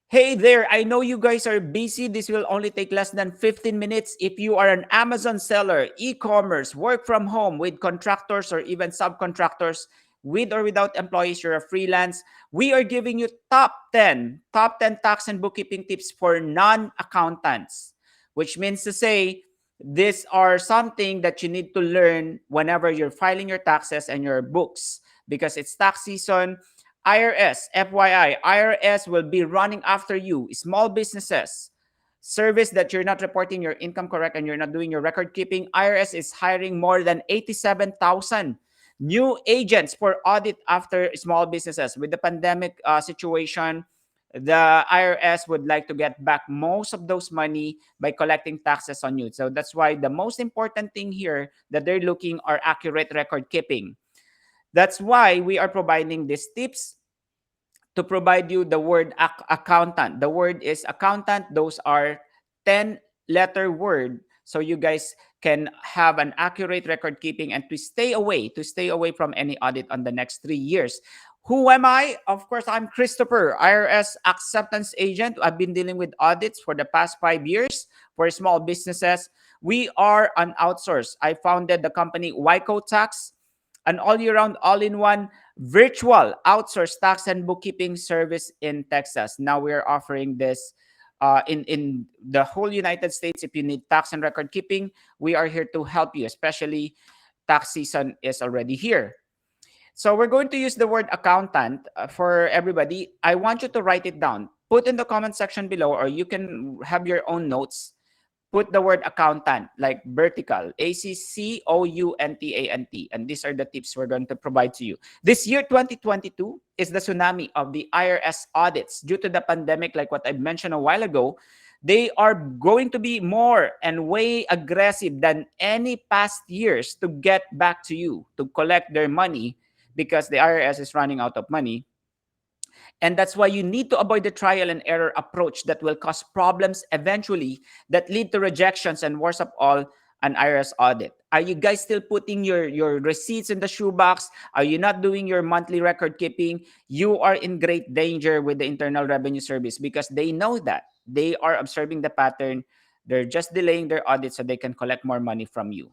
Hey there, I know you guys are busy. This will only take less than 15 minutes. If you are an Amazon seller, e-commerce, work from home with contractors or even subcontractors, with or without employees, you're a freelance, we are giving you top 10 tax and bookkeeping tips for non-accountants, which means to say these are something that you need to learn whenever you're filing your taxes and your books because it's tax season. IRS, FYI, IRS will be running after you. Small businesses, service that you're not reporting your income correct and you're not doing your record keeping, IRS is hiring more than 87,000 new agents for audit after small businesses. With the pandemic situation, the IRS would like to get back most of those money by collecting taxes on you. So that's why the most important thing here that they're looking are accurate record keeping. That's why we are providing these tips to provide you the word accountant. The word is accountant. Those are 10-letter word. So you guys can have an accurate record keeping and to stay away from any audit on the next 3 years. Who am I? Of course, I'm Christopher, IRS acceptance agent. I've been dealing with audits for the past 5 years for small businesses. We are an outsource. I founded the company Wyco Tax, an all-year-round, all-in-one virtual outsourced tax and bookkeeping service in Texas. Now we're offering this in the whole United States. If you need tax and record keeping, we are here to help you, especially tax season is already here. So we're going to use the word accountant for everybody. I want you to write it down. Put in the comment section below, or you can have your own notes. Put the word accountant, like vertical, ACCOUNTANT. And these are the tips we're going to provide to you. This year, 2022, is the tsunami of the IRS audits due to the pandemic, like what I mentioned a while ago. They are going to be more and way aggressive than any past years to get back to you, to collect their money because the IRS is running out of money. And that's why you need to avoid the trial and error approach that will cause problems eventually that lead to rejections and worst of all, an IRS audit. Are you guys still putting your receipts in the shoebox? Are you not doing your monthly record keeping? You are in great danger with the Internal Revenue Service because they know that. They are observing the pattern. They're just delaying their audit so they can collect more money from you.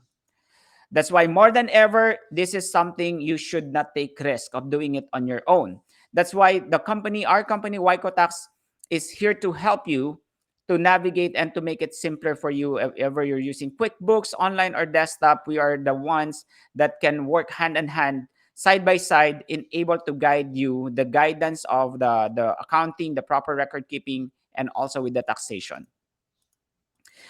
That's why more than ever, this is something you should not take risk of doing it on your own. That's why our company, Wyco Tax, is here to help you to navigate and to make it simpler for you if ever you're using QuickBooks, online or desktop. We are the ones that can work hand in hand, side by side, in able to guide you the guidance of the accounting, the proper record keeping, and also with the taxation.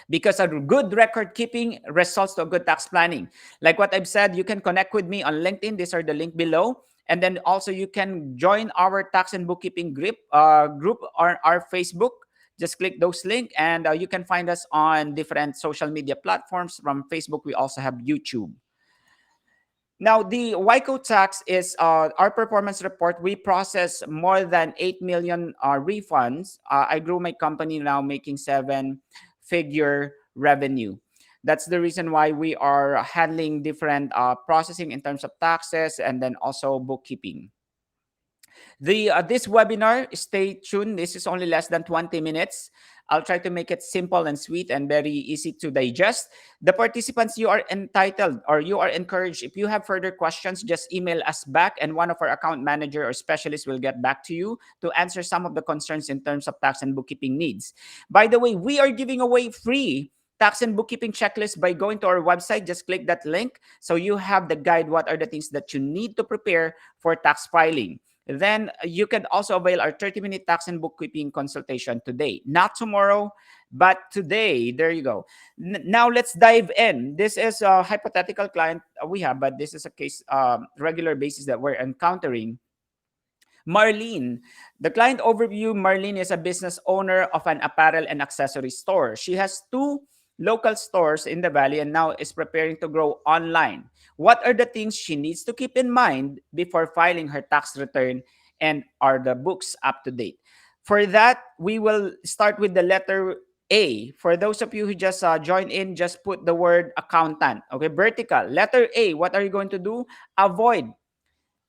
Because a good record keeping results to a good tax planning. Like what I've said, you can connect with me on LinkedIn. These are the link below. And then also you can join our tax and bookkeeping group on our Facebook. Just click those links and you can find us on different social media platforms. From Facebook, we also have YouTube. Now, the Wyco Tax is our performance report. We process more than 8 million refunds. I grew my company now making 7-figure revenue. That's the reason why we are handling different processing in terms of taxes and then also bookkeeping. This webinar, stay tuned. This is only less than 20 minutes. I'll try to make it simple and sweet and very easy to digest. The participants, you are entitled or you are encouraged. If you have further questions, just email us back and one of our account manager or specialists will get back to you to answer some of the concerns in terms of tax and bookkeeping needs. By the way, we are giving away free tax and bookkeeping checklist by going to our website. Just click that link so you have the guide. What are the things that you need to prepare for tax filing? Then you can also avail our 30-minute tax and bookkeeping consultation today. Not tomorrow, but today. There you go. Now let's dive in. This is a hypothetical client we have, but this is a case regular basis that we're encountering. Marlene. The client overview, Marlene is a business owner of an apparel and accessory store. She has 2 local stores in the Valley and now is preparing to grow online. What are the things she needs to keep in mind before filing her tax return, and are the books up to date? For that, we will start with the letter A. For those of you who just joined in, just put the word accountant. Okay, vertical. Letter A, what are you going to do? Avoid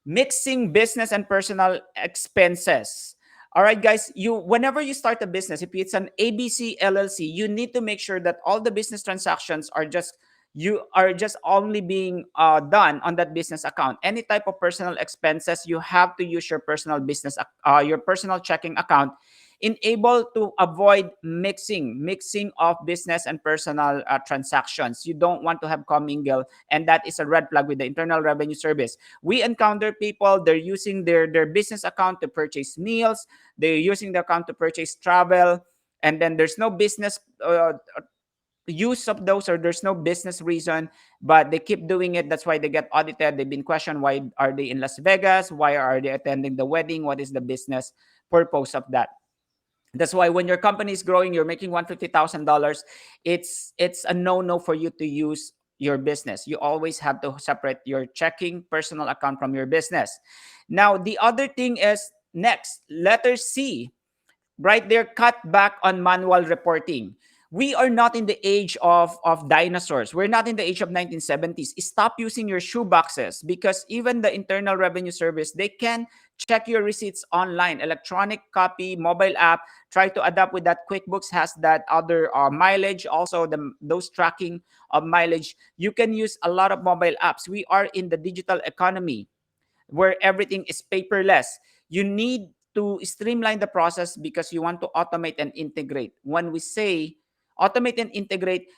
mixing business and personal expenses. All right, guys, you whenever you start a business, if it's an ABC LLC, you need to make sure that all the business transactions are just only being done on that business account. Any type of personal expenses, you have to use your personal your personal checking account, in able to avoid mixing of business and personal transactions. You don't want to have commingle, and that is a red flag with the Internal Revenue Service. We encounter people, they're using their business account to purchase meals, they're using the account to purchase travel, and then there's no business use of those, or there's no business reason, but they keep doing it. That's why they get audited. They've been questioned, why are they in Las Vegas, why are they attending the wedding, what is the business purpose of that. That's why when your company is growing, you're making $150,000, it's a no-no for you to use your business. You always have to separate your checking personal account from your business. Now, the other thing is, next, letter C, right there, cut back on manual reporting. We are not in the age of dinosaurs. We're not in the age of 1970s. Stop using your shoe boxes, because even the Internal Revenue Service, they can check your receipts online, electronic copy, mobile app. Try to adapt with that. QuickBooks has that other mileage, also those tracking of mileage. You can use a lot of mobile apps. We are in the digital economy where everything is paperless. You need to streamline the process because you want to automate and integrate. When we say automate and integrate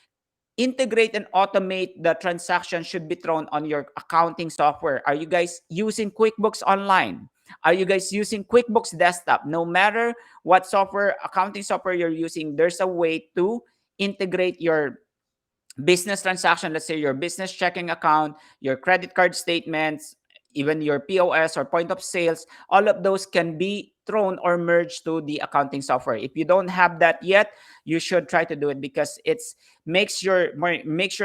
and automate the transaction should be thrown on your accounting software. Are you guys using QuickBooks Online? Are you guys using QuickBooks Desktop? No matter what software, accounting software you're using, there's a way to integrate your business transaction. Let's say your business checking account, your credit card statements, even your POS or point of sales. All of those can be thrown or merged to the accounting software. If you don't have that yet, you should try to do it, because it's makes your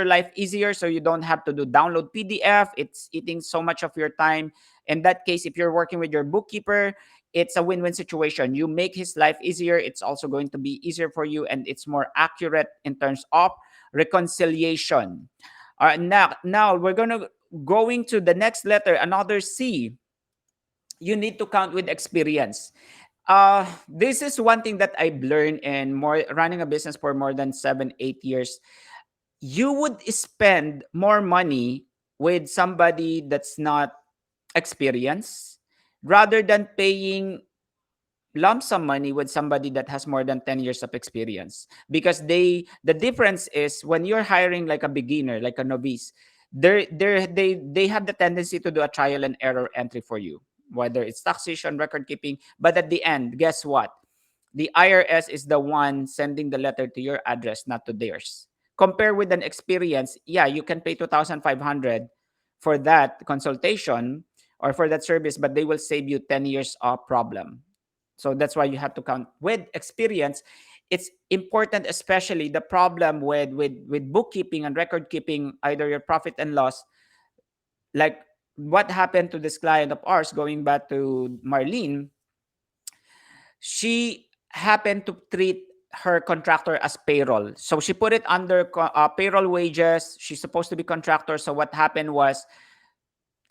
life easier, so you don't have to do download PDF. It's eating so much of your time. In that case, if you're working with your bookkeeper, it's a win-win situation. You make his life easier, it's also going to be easier for you, and it's more accurate in terms of reconciliation. All right, now we're going to the next letter, another C. You need to count with experience. This is one thing that I've learned in more running a business for more than 7-8 years. You would spend more money with somebody that's not experienced, rather than paying lump sum money with somebody that has more than 10 years of experience, because the difference is, when you're hiring like a beginner, like a novice, they have the tendency to do a trial and error entry for you, whether it's taxation, record keeping. But at the end, guess what? The IRS is the one sending the letter to your address, not to theirs. Compare with an experience, yeah, you can pay 2,500 for that consultation or for that service, but they will save you 10 years of problem. So that's why you have to count with experience. It's important, especially the problem with bookkeeping and record keeping, either your profit and loss, like what happened to this client of ours, going back to Marlene. She happened to treat her contractor as payroll. So she put it under payroll wages. She's supposed to be contractor. So what happened was,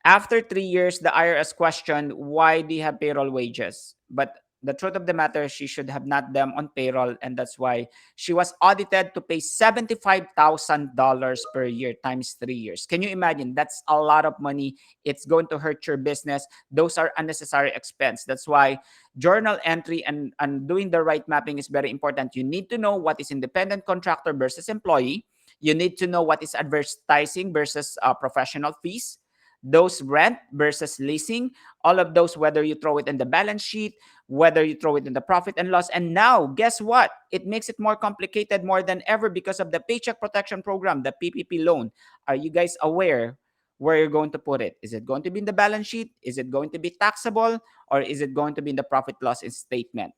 after 3 years, the IRS questioned, why do you have payroll wages? But the truth of the matter, she should have not them on payroll. And that's why she was audited to pay $75,000 per year times 3 years. Can you imagine? That's a lot of money. It's going to hurt your business. Those are unnecessary expense. That's why journal entry and doing the right mapping is very important. You need to know what is independent contractor versus employee. You need to know what is advertising versus professional fees, those rent versus leasing, all of those, whether you throw it in the balance sheet, whether you throw it in the profit and loss. And now, guess what? It makes it more complicated more than ever because of the Paycheck Protection Program, the PPP loan. Are you guys aware where you're going to put it? Is it going to be in the balance sheet? Is it going to be taxable? Or is it going to be in the profit loss statement?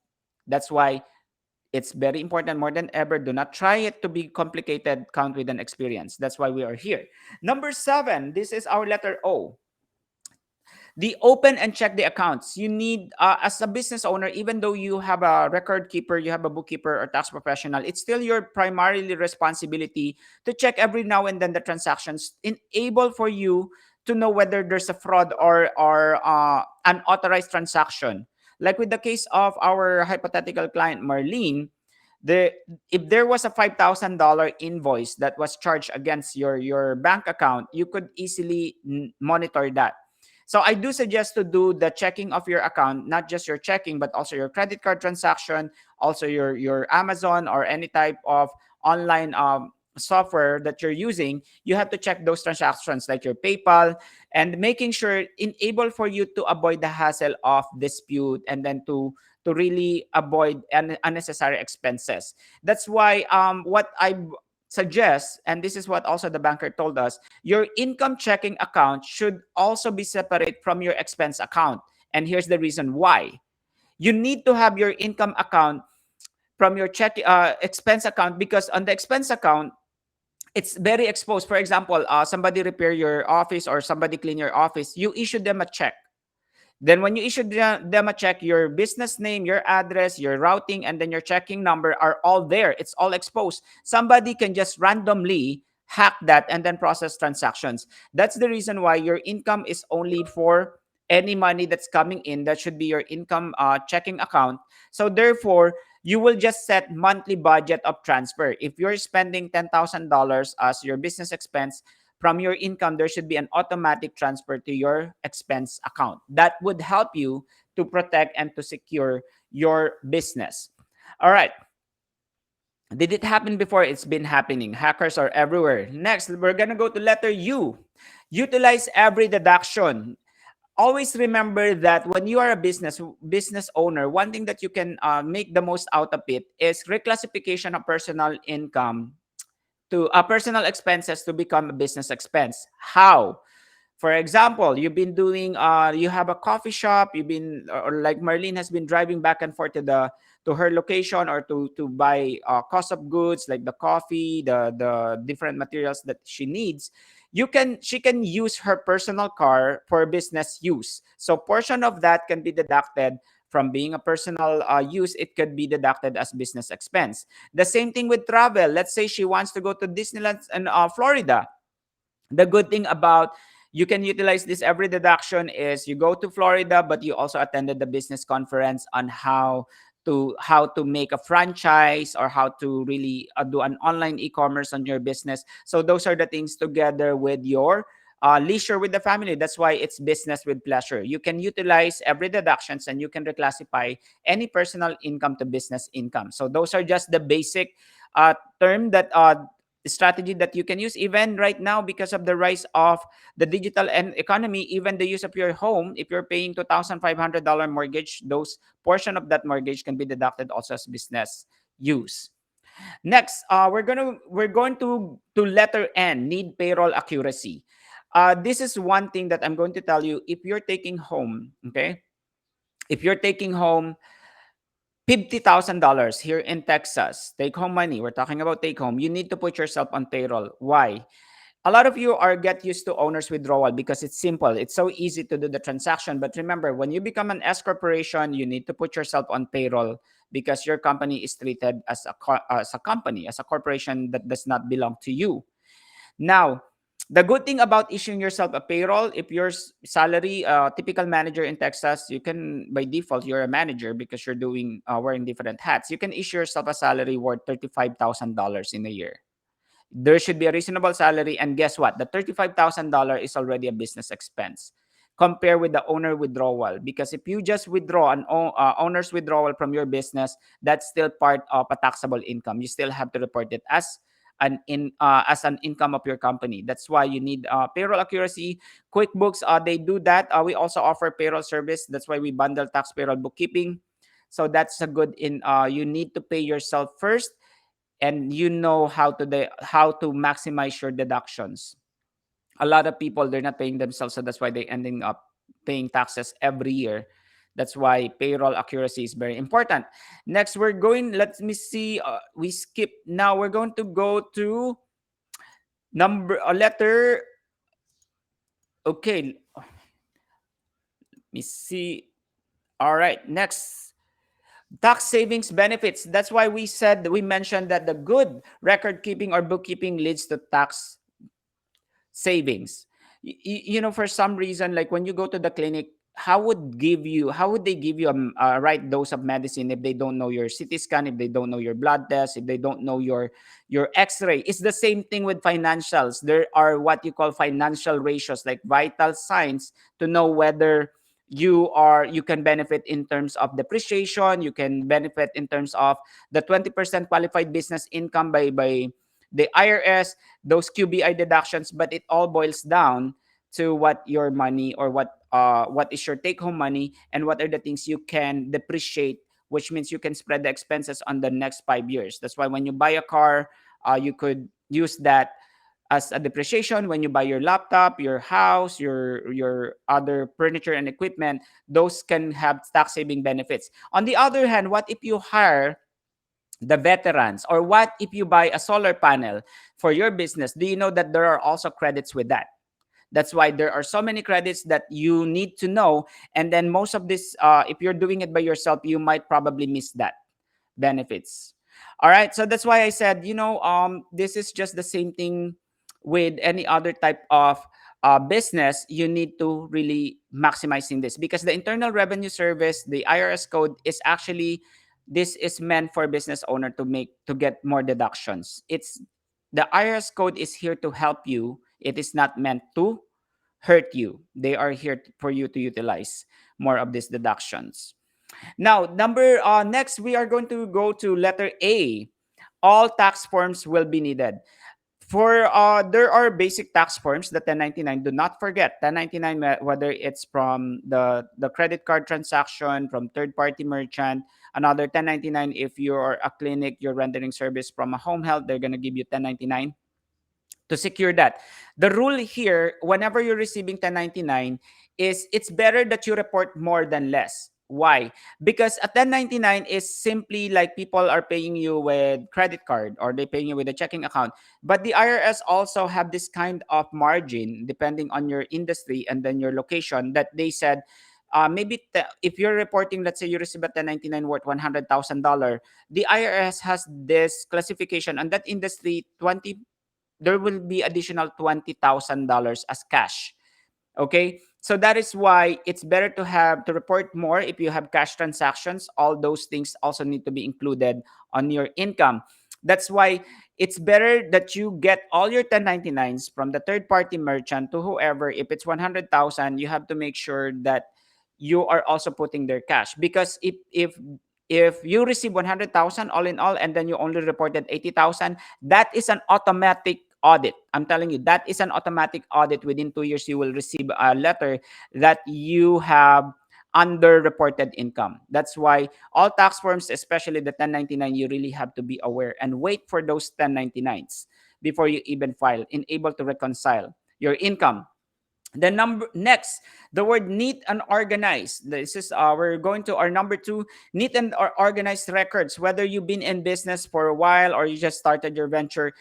That's why it's very important more than ever. Do not try it to be complicated. Count with an experience. That's why we are here. Number 7, this is our letter O. The open and check the accounts. You need, as a business owner, even though you have a record keeper, you have a bookkeeper or tax professional, it's still your primarily responsibility to check every now and then the transactions, enable for you to know whether there's a fraud or unauthorized transaction. Like with the case of our hypothetical client, Marlene, the if there was a $5,000 invoice that was charged against your bank account, you could easily monitor that. So I do suggest to do the checking of your account, not just your checking, but also your credit card transaction, also your Amazon or any type of online software that you're using. You have to check those transactions like your PayPal, and making sure enable for you to avoid the hassle of dispute, and then to really avoid unnecessary expenses. That's why what I suggest, and this is what also the banker told us, your income checking account should also be separate from your expense account. And here's the reason why. You need to have your income account from your expense account, because on the expense account, it's very exposed. For example, somebody repair your office or somebody clean your office, you issue them a check. Then when you issue them a check, your business name, your address, your routing, and then your checking number are all there. It's all exposed. Somebody can just randomly hack that and then process transactions. That's the reason why your income is only for any money that's coming in. That should be your income checking account. So therefore, you will just set monthly budget of transfer. If you're spending $10,000 as your business expense, from your income, there should be an automatic transfer to your expense account. That would help you to protect and to secure your business. All right. Did it happen before? It's been happening. Hackers are everywhere. Next, we're going to go to letter U. Utilize every deduction. Always remember that when you are a business owner, one thing that you can make the most out of it is reclassification of personal income to personal expenses to become a business expense. How? For example, you've been doing you have a coffee shop, you've been, or like Marlene has been driving back and forth to her location, or to buy cost of goods like the coffee, the different materials that she needs. She can use her personal car for business use. So portion of that can be deducted from being a personal use. It could be deducted as business expense. The same thing with travel. Let's say she wants to go to Disneyland in Florida. The good thing about you can utilize this every deduction is you go to Florida, but you also attended the business conference on how to make a franchise, or how to really do an online e-commerce on your business. So those are the things together with your leisure with the family. That's why it's business with pleasure. You can utilize every deductions, and you can reclassify any personal income to business income. So those are just the basic term that strategy that you can use even right now, because of the rise of the digital and economy. Even the use of your home, if you're paying $2,500 mortgage, those portion of that mortgage can be deducted also as business use. Next, we're going to letter N, need payroll accuracy. This is one thing that I'm going to tell you. If you're taking home, okay, if you're taking home $50,000 here in Texas, take home money. We're talking about take home. You need to put yourself on payroll. Why? A lot of you are get used to owner's withdrawal because it's simple. It's so easy to do the transaction. But remember, when you become an S corporation, you need to put yourself on payroll, because your company is treated as as a company, as a corporation that does not belong to you. Now, the good thing about issuing yourself a payroll, if your salary, typical manager in Texas, you can, by default, you're a manager because you're doing wearing different hats. You can issue yourself a salary worth $35,000 in a year. There should be a reasonable salary, and guess what? The $35,000 is already a business expense. Compare with the owner withdrawal, because if you just withdraw an owner's withdrawal from your business, that's still part of a taxable income. You still have to report it as an income of your company. That's why you need payroll accuracy. QuickBooks, they do that. We also offer payroll service. That's why we bundle tax, payroll, bookkeeping. So that's a good in. You need to pay yourself first, and you know how to maximize your deductions. A lot of people, they're not paying themselves, so that's why they ending up paying taxes every year. That's why payroll accuracy is very important. Next, let me see, we skip. Now we're going to go to letter. Okay, let me see. All right, next, tax savings benefits. That's why we mentioned that the good record keeping or bookkeeping leads to tax savings. For some reason, like when you go to the clinic, how would they give you a right dose of medicine if they don't know your CT scan, if they don't know your blood test, if they don't know your X-ray? It's the same thing with financials. There are what you call financial ratios, like vital signs, to know whether you can benefit in terms of depreciation, you can benefit in terms of the 20% qualified business income by the IRS, those QBI deductions. But it all boils down to what your money, or what is your take home money, and what are the things you can depreciate, which means you can spread the expenses on the next 5 years. That's why when you buy a car, you could use that as a depreciation. When you buy your laptop, your house, your other furniture and equipment, those can have tax saving benefits. On the other hand, what if you hire the veterans, or what if you buy a solar panel for your business? Do you know that there are also credits with that? That's why there are so many credits that you need to know. And then most of this, if you're doing it by yourself, you might probably miss that benefits. All right. So that's why I said, this is just the same thing with any other type of business. You need to really maximizing this, because the Internal Revenue Service, the IRS code, is actually, this is meant for business owner to get more deductions. It's the IRS code is here to help you. It is not meant to hurt you. They are here for you to utilize more of these deductions. Now, next, we are going to go to letter A. All tax forms will be needed. For there are basic tax forms, the 1099. Do not forget 1099, whether it's from the credit card transaction, from third party merchant. Another 1099 if you're a clinic, you're rendering service from a home health, they're gonna give you 1099 to secure that. The rule here, whenever you're receiving 1099, is it's better that you report more than less. Why? Because a 1099 is simply like people are paying you with credit card, or they paying you with a checking account. But the IRS also have this kind of margin depending on your industry and then your location, that they said, if you're reporting, let's say you receive a 1099 worth $100,000, the IRS has this classification on that industry, 20 there will be additional $20,000 as cash. Okay, so that is why it's better to report more. If you have cash transactions, all those things also need to be included on your income. That's why it's better that you get all your 1099s from the third party merchant to whoever. If it's 100,000, you have to make sure that you are also putting their cash, because if you receive 100,000 all in all, and then you only reported 80,000, that is an automatic audit. I'm telling you, that is an automatic audit. Within 2 years, you will receive a letter that you have underreported income. That's why all tax forms, especially the 1099, you really have to be aware and wait for those 1099s before you even file, and able to reconcile your income. The number next, the word neat and organized. This is we're going to our number two, neat and organized records. Whether you've been in business for a while or you just started your venture,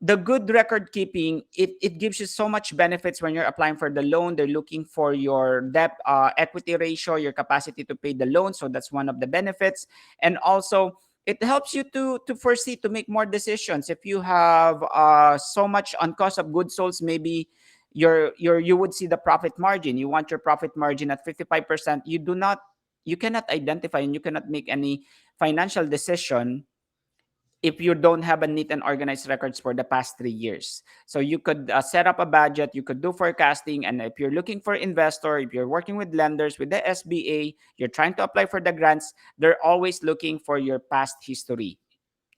the good record keeping, it gives you so much benefits. When you're applying for the loan, they're looking for your debt equity ratio, your capacity to pay the loan. So that's one of the benefits. And also, it helps you to foresee, to make more decisions. If you have so much on cost of goods sold, maybe you would see the profit margin. You want your profit margin at 55%. You cannot identify, and you cannot make any financial decision if you don't have a neat and organized records for the past 3 years. So you could set up a budget, you could do forecasting, and if you're looking for investor, if you're working with lenders, with the SBA, you're trying to apply for the grants, they're always looking for your past history.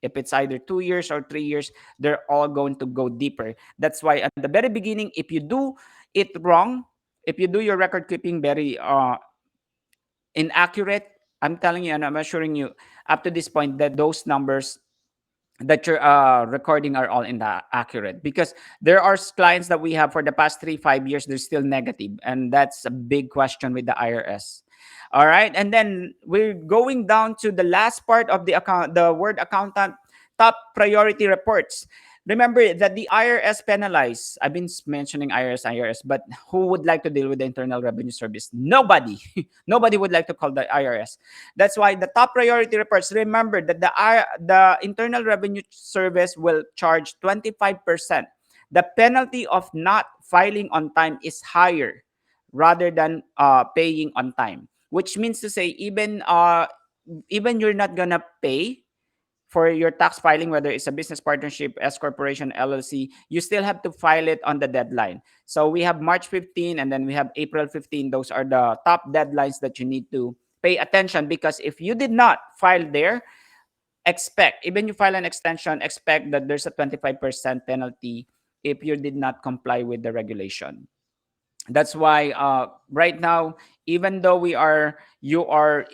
If it's either 2 years or 3 years, they're all going to go deeper. That's why at the very beginning, if you do it wrong, if you do your record keeping very inaccurate, I'm telling you and I'm assuring you, up to this point, that those numbers that you're recording are all in the accurate, because there are clients that we have for the past 3 5 years, they're still negative, and that's a big question with the IRS. All right, and then we're going down to the last part of the account, the word accountant, top priority reports. Remember that the IRS penalize. I've been mentioning IRS, but who would like to deal with the Internal Revenue Service? Nobody. Nobody would like to call the IRS. That's why the top priority reports, remember that the Internal Revenue Service will charge 25%. The penalty of not filing on time is higher rather than paying on time. Which means to say, even you're not gonna pay for your tax filing, whether it's a business partnership, S corporation, LLC, you still have to file it on the deadline. So we have March 15 and then we have April 15. Those are the top deadlines that you need to pay attention, because if you did not file there, expect, even you file an extension, expect that there's a 25% penalty if you did not comply with the regulation. That's why right now, even though you are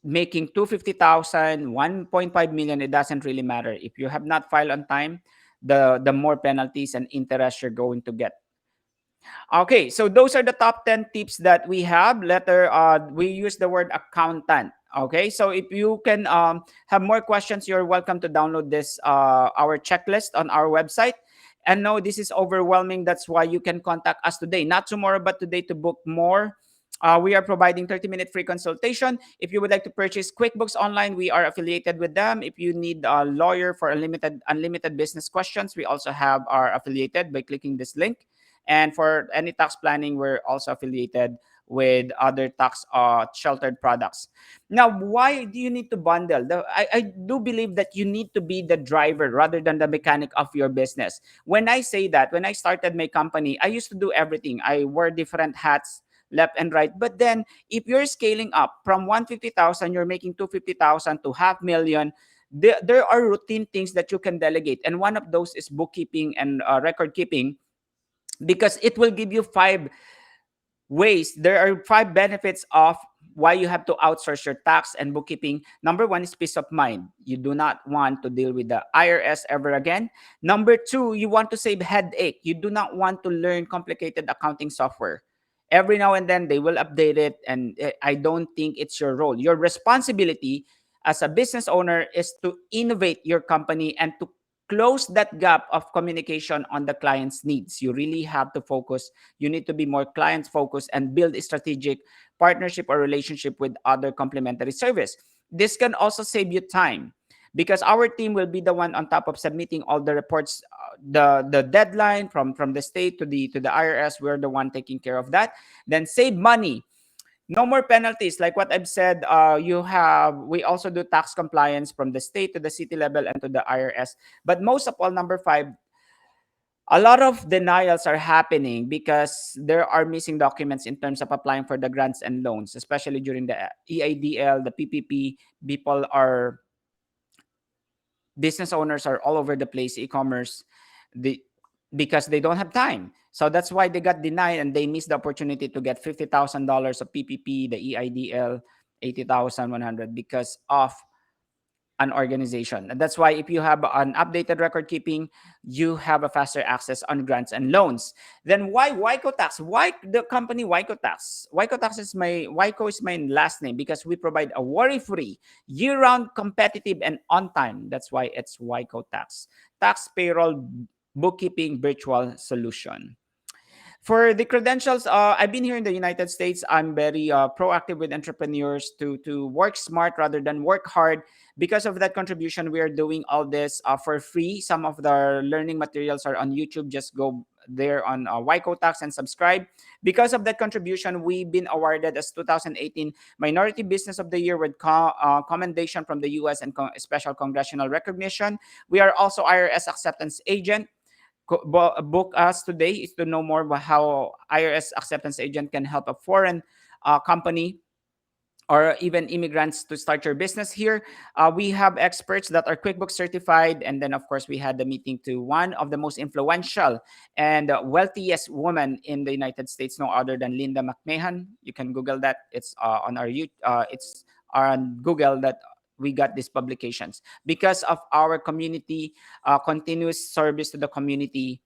making 250,000, 1.5 million, it doesn't really matter. If you have not filed on time, the more penalties and interest you're going to get. Okay, so those are the top 10 tips that we have. We use the word accountant. Okay, so if you can have more questions, you're welcome to download this our checklist on our website. And no, this is overwhelming. That's why you can contact us today, not tomorrow, but today, to book more. We are providing 30-minute free consultation. If you would like to purchase QuickBooks Online, we are affiliated with them. If you need a lawyer for unlimited business questions, we also have our affiliated by clicking this link. And for any tax planning, we're also affiliated with other tax sheltered products. Now, why do you need to bundle? I do believe that you need to be the driver rather than the mechanic of your business. When I say that, when I started my company, I used to do everything. I wore different hats left and right. But then if you're scaling up from 150,000, you're making 250,000 to half million, there are routine things that you can delegate. And one of those is bookkeeping and record keeping, because it will give you there are five benefits of why you have to outsource your tax and bookkeeping. Number one is peace of mind. You do not want to deal with the IRS ever again. Number two, you want to save headache. You do not want to learn complicated accounting software. Every now and then they will update it, and I don't think it's your role. Your responsibility as a business owner is to innovate your company and to close that gap of communication on the client's needs. You really have to focus. You need to be more client focused and build a strategic partnership or relationship with other complementary service. This can also save you time, because our team will be the one on top of submitting all the reports, the deadline from the state to the IRS. We're the one taking care of that. Then save money. No more penalties. Like what I've said, we also do tax compliance from the state to the city level and to the IRS. But most of all, number five, a lot of denials are happening because there are missing documents in terms of applying for the grants and loans, especially during the EIDL, the PPP. People are Business owners are all over the place, e-commerce, the because they don't have time. So that's why they got denied and they missed the opportunity to get $50,000 of PPP, the EIDL 80,100, because of an organization. And that's why if you have an updated record keeping, you have a faster access on grants and loans. Then why Wyco Tax? Why the company Wyco Tax? Wyco is my last name, because we provide a worry-free, year-round, competitive, and on-time. That's why it's Wyco Tax. Tax, payroll, bookkeeping virtual solution. For the credentials, I've been here in the United States. I'm very proactive with entrepreneurs to work smart rather than work hard. Because of that contribution, we are doing all this for free. Some of the learning materials are on YouTube. Just go there on Wyco Tax and subscribe. Because of that contribution, we've been awarded as 2018 Minority Business of the Year with commendation from the U.S. and special congressional recognition. We are also IRS acceptance agent. Book us today is to know more about how IRS acceptance agent can help a foreign company or even immigrants to start your business here. We have experts that are QuickBooks certified. And then, of course, we had the meeting to one of the most influential and wealthiest woman in the United States, no other than Linda McMahon. You can Google that. It's it's on Google that we got these publications because of our community, continuous service to the community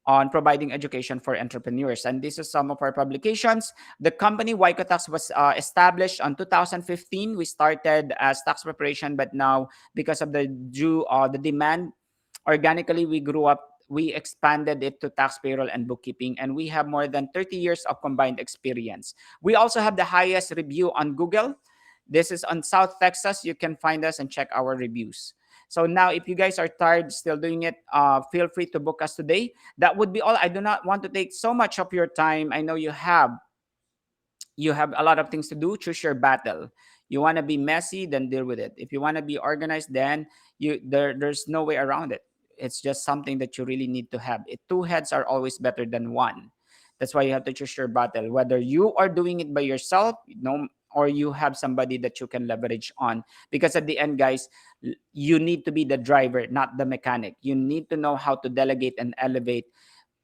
on providing education for entrepreneurs. And this is some of our publications. The company Wycotax was established on 2015. We started as tax preparation, but now because of the demand, organically we grew up. We expanded it to tax, payroll, and bookkeeping, and we have more than 30 years of combined experience. We also have the highest review on Google. This is on South Texas. You can find us and check our reviews. So now, if you guys are tired still doing it, feel free to book us today. That would be all. I do not want to take so much of your time. I know you have you have a lot of things to do, choose your battle. You want to be messy, then deal with it. If you want to be organized, then there's no way around it. It's just something that you really need to have it. Two heads are always better than one. That's why you have to choose your battle, whether you are doing it by yourself, or you have somebody that you can leverage on. Because at the end, guys, you need to be the driver, not the mechanic. You need to know how to delegate and elevate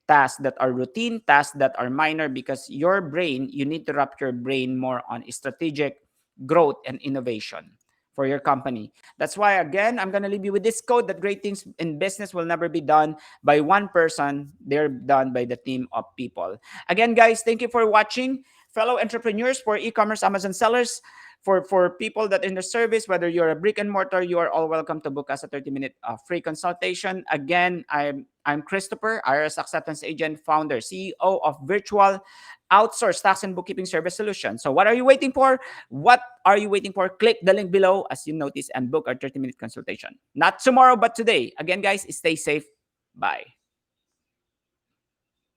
tasks that are routine, tasks that are minor, because your brain, you need to wrap your brain more on strategic growth and innovation for your company. That's why, again, I'm going to leave you with this quote that great things in business will never be done by one person, they're done by the team of people. Again, guys, thank you for watching. Fellow entrepreneurs, for e-commerce Amazon sellers, for people that in the service, whether you're a brick and mortar, you are all welcome to book us a 30-minute free consultation. Again, I'm Christopher, IRS acceptance agent, founder, CEO of Virtual Outsourced Tax and Bookkeeping Service Solution. So what are you waiting for? What are you waiting for? Click the link below as you notice and book our 30-minute consultation. Not tomorrow, but today. Again, guys, stay safe. Bye.